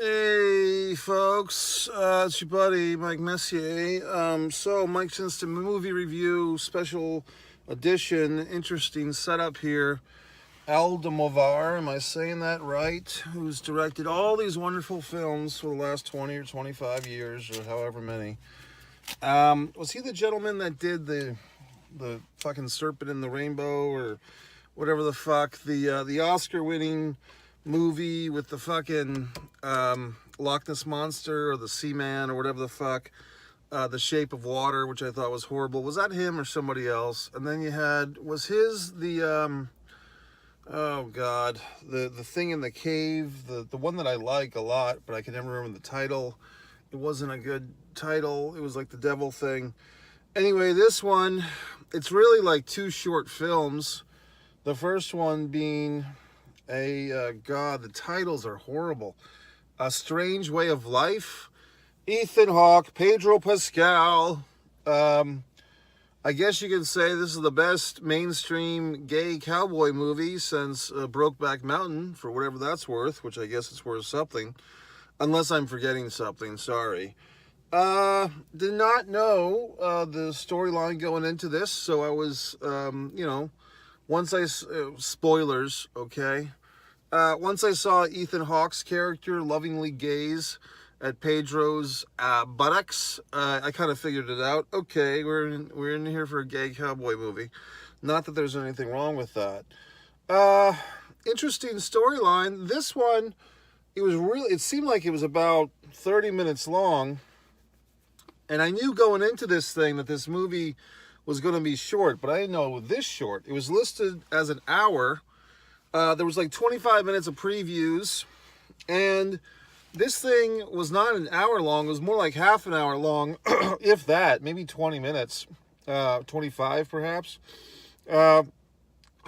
Hey folks, it's your buddy Mike Messier. So Mike's Instant Movie Review Special Edition. Interesting setup here. Almodovar, am I saying that right? Who's directed all these wonderful films for the last 20 or 25 years, or however many. Was he the gentleman that did the fucking Serpent in the Rainbow, or whatever the fuck, the Oscar-winning movie with the fucking Loch Ness Monster or the Seaman or whatever the fuck, The Shape of Water, which I thought was horrible. Was that him or somebody else? And then you had, was his oh god, the thing in the cave, the one that I like a lot, but I can never remember the title. It wasn't a good title. It was like the devil thing. Anyway, this one, it's really like two short films. The first one being God, the titles are horrible. A Strange Way of Life, Ethan Hawke, Pedro Pascal. I guess you could say this is the best mainstream gay cowboy movie since Brokeback Mountain, for whatever that's worth, which I guess it's worth something. Unless I'm forgetting something, sorry. Did not know the storyline going into this, so I was, once spoilers, okay? Once I saw Ethan Hawke's character lovingly gaze at Pedro's buttocks, I kind of figured it out. Okay, we're in here for a gay cowboy movie. Not that there's anything wrong with that. Interesting storyline. This one, it seemed like it was about 30 minutes long. And I knew going into this thing that this movie was going to be short, but I didn't know it was this short. It was listed as an hour. There was like 25 minutes of previews, and this thing was not an hour long. It was more like half an hour long, if that, maybe 20 minutes, 25 perhaps. I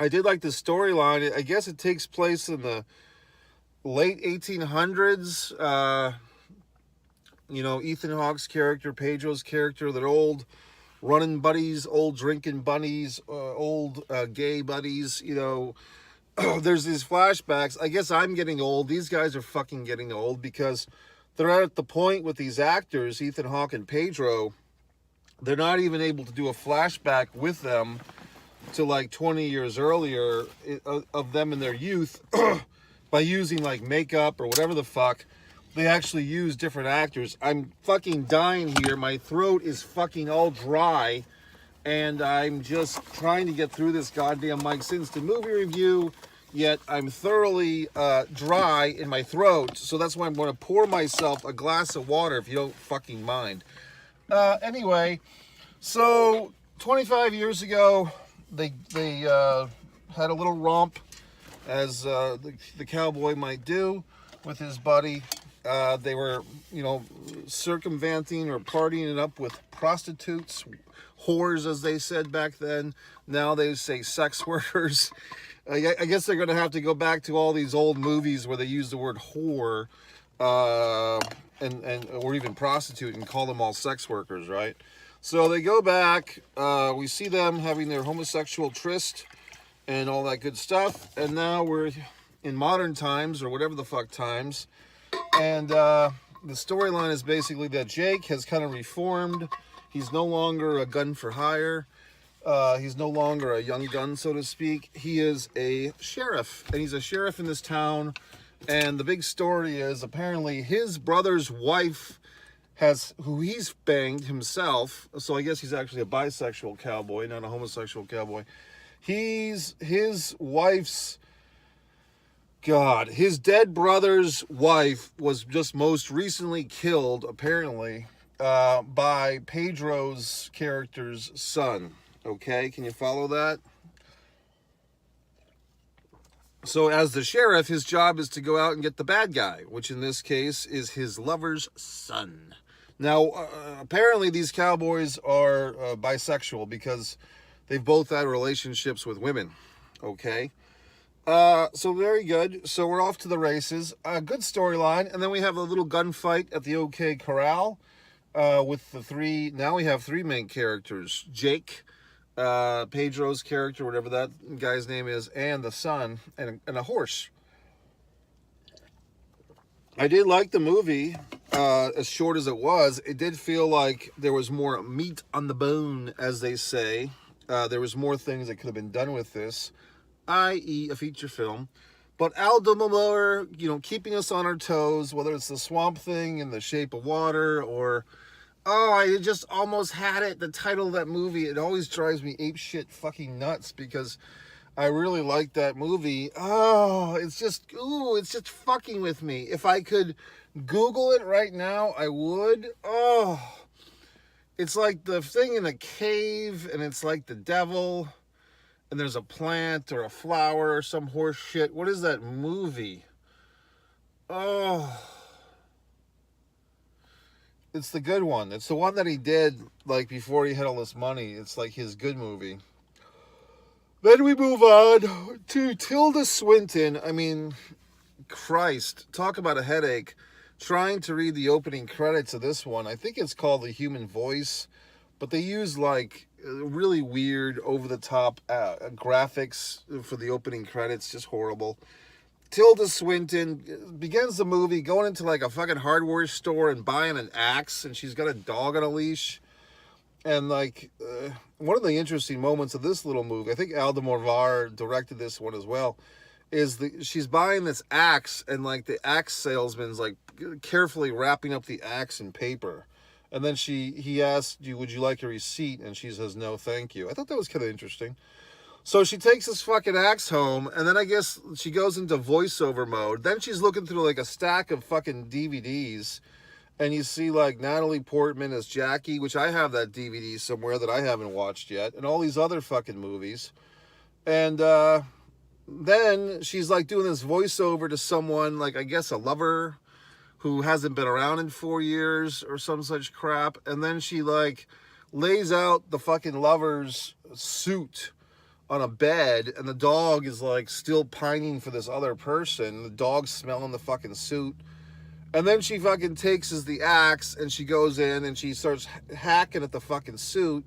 did like the storyline. I guess it takes place in the late 1800s. Ethan Hawke's character, Pedro's character, they're old running buddies, old drinking buddies, old gay buddies, There's these flashbacks. I guess I'm getting old. These guys are fucking getting old because they're at the point with these actors, Ethan Hawke and Pedro, they're not even able to do a flashback with them to like 20 years earlier of them in their youth by using like makeup or whatever the fuck. They actually use different actors. I'm fucking dying here. My throat is fucking all dry. And I'm just trying to get through this goddamn Mike's Instant Movie Review. Yet I'm thoroughly dry in my throat. So that's why I'm going to pour myself a glass of water if you don't fucking mind. Anyway, so 25 years ago, they had a little romp, as the cowboy might do with his buddy. They were, circumventing or partying it up with prostitutes, whores, as they said back then. Now they say sex workers. I guess they're going to have to go back to all these old movies where they use the word whore, and or even prostitute, and call them all sex workers, right? So they go back. We see them having their homosexual tryst and all that good stuff. And now we're in modern times, or whatever the fuck times. And the storyline is basically that Jake has kind of reformed. He's no longer a gun for hire. He's no longer a young gun, so to speak. He is a sheriff, and he's a sheriff in this town. And the big story is apparently his brother's wife who he's banged himself. So I guess he's actually a bisexual cowboy, not a homosexual cowboy. His wife's his dead brother's wife was just most recently killed, apparently, by Pedro's character's son. Okay, can you follow that? So as the sheriff, his job is to go out and get the bad guy, which in this case is his lover's son. Now, apparently these cowboys are bisexual because they've both had relationships with women. Okay. So very good. So we're off to the races. Good storyline. And then we have a little gunfight at the OK Corral with the three. Now we have three main characters. Jake, Pedro's character, whatever that guy's name is, and the son, and a horse. I did like the movie, as short as it was. It did feel like there was more meat on the bone, as they say. There was more things that could have been done with this, i.e. a feature film. But Almodovar, keeping us on our toes, whether it's the Swamp Thing in The Shape of Water or, oh, I just almost had it, the title of that movie. It always drives me apeshit fucking nuts because I really like that movie. Oh, it's just fucking with me. If I could Google it right now, I would. Oh, it's like the thing in a cave, and it's like the devil, and there's a plant or a flower or some horse shit. What is that movie? Oh, it's the good one. It's the one that he did, like, before he had all this money. It's like his good movie. Then we move on to Tilda Swinton. I mean, Christ, talk about a headache. Trying to read the opening credits of this one. I think it's called The Human Voice, but they use like really weird, over-the-top graphics for the opening credits. Just horrible. Tilda Swinton begins the movie going into like a fucking hardware store and buying an axe, and she's got a dog on a leash. And like one of the interesting moments of this little movie, I think Almodovar directed this one as well, is she's buying this axe, and like the axe salesman's like carefully wrapping up the axe in paper, and then he asked you, would you like a receipt, and she says no thank you. I thought that was kind of interesting. So she takes this fucking axe home, and then I guess she goes into voiceover mode. Then she's looking through like a stack of fucking DVDs, and you see like Natalie Portman as Jackie, which I have that DVD somewhere that I haven't watched yet, and all these other fucking movies. And then she's like doing this voiceover to someone, like I guess a lover who hasn't been around in 4 years or some such crap. And then she like lays out the fucking lover's suit on a bed, and the dog is like still pining for this other person. The dog's smelling the fucking suit. And then she fucking takes the axe, and she goes in and she starts hacking at the fucking suit.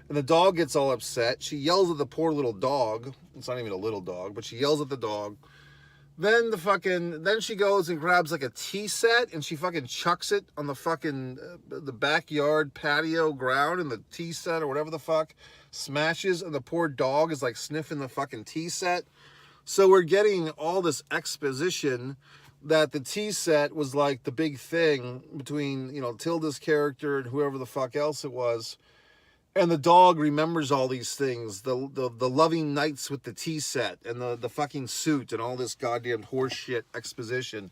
And the dog gets all upset. She yells at the poor little dog. It's not even a little dog, but she yells at the dog. Then then she goes and grabs like a tea set, and she fucking chucks it on the fucking the backyard patio ground, and the tea set or whatever the fuck smashes, and the poor dog is like sniffing the fucking tea set. So we're getting all this exposition that the tea set was like the big thing between, Tilda's character and whoever the fuck else it was. And the dog remembers all these things, the loving nights with the tea set and the fucking suit and all this goddamn horseshit exposition.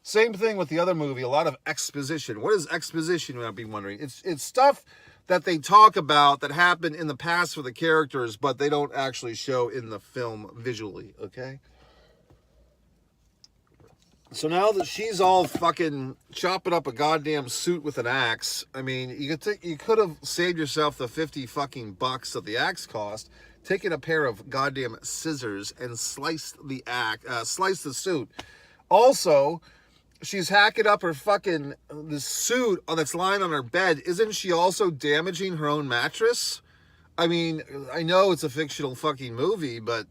Same thing with the other movie, a lot of exposition. What is exposition, you might be wondering? It's stuff that they talk about that happened in the past for the characters, but they don't actually show in the film visually, okay? So now that she's all fucking chopping up a goddamn suit with an axe, I mean, you could have saved yourself the 50 fucking bucks that the axe cost, taken a pair of goddamn scissors and sliced the suit. Also, she's hacking up her fucking the suit that's lying on her bed. Isn't she also damaging her own mattress? I mean, I know it's a fictional fucking movie, but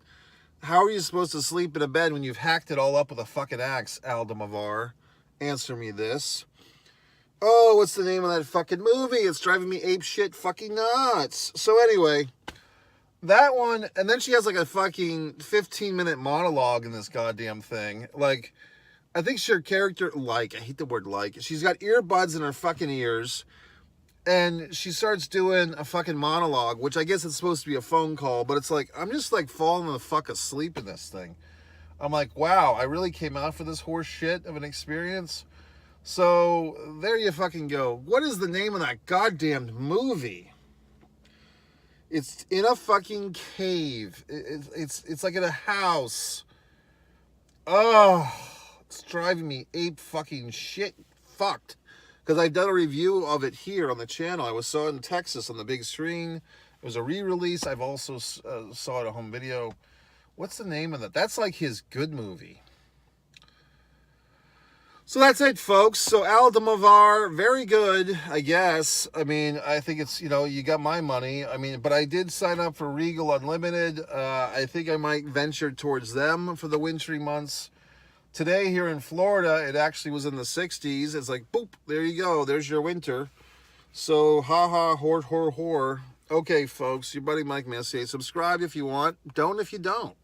how are you supposed to sleep in a bed when you've hacked it all up with a fucking axe, Almodovar? Answer me this. Oh, what's the name of that fucking movie? It's driving me apeshit fucking nuts. So anyway, that one, and then she has like a fucking 15-minute monologue in this goddamn thing. Like, I think her character, I hate the word like, she's got earbuds in her fucking ears, and she starts doing a fucking monologue, which I guess it's supposed to be a phone call, but it's like, I'm just like falling the fuck asleep in this thing. I'm like, wow, I really came out for this horse shit of an experience. So there you fucking go. What is the name of that goddamn movie? It's in a fucking cave. It's like in a house. Oh, it's driving me ape fucking shit fucked. Because I've done a review of it here on the channel. I saw it in Texas on the big screen. It was a re-release. I've also saw it a home video. What's the name of that? That's like his good movie. So that's it, folks. So Almodovar, very good, I guess. I mean, I think it's, you got my money. I mean, but I did sign up for Regal Unlimited. I think I might venture towards them for the wintry months Today here in Florida, it actually was in the 60s. It's like, boop, there you go. There's your winter. So, ha, hor. Okay, folks, your buddy Mike Messier. Subscribe if you want. Don't if you don't.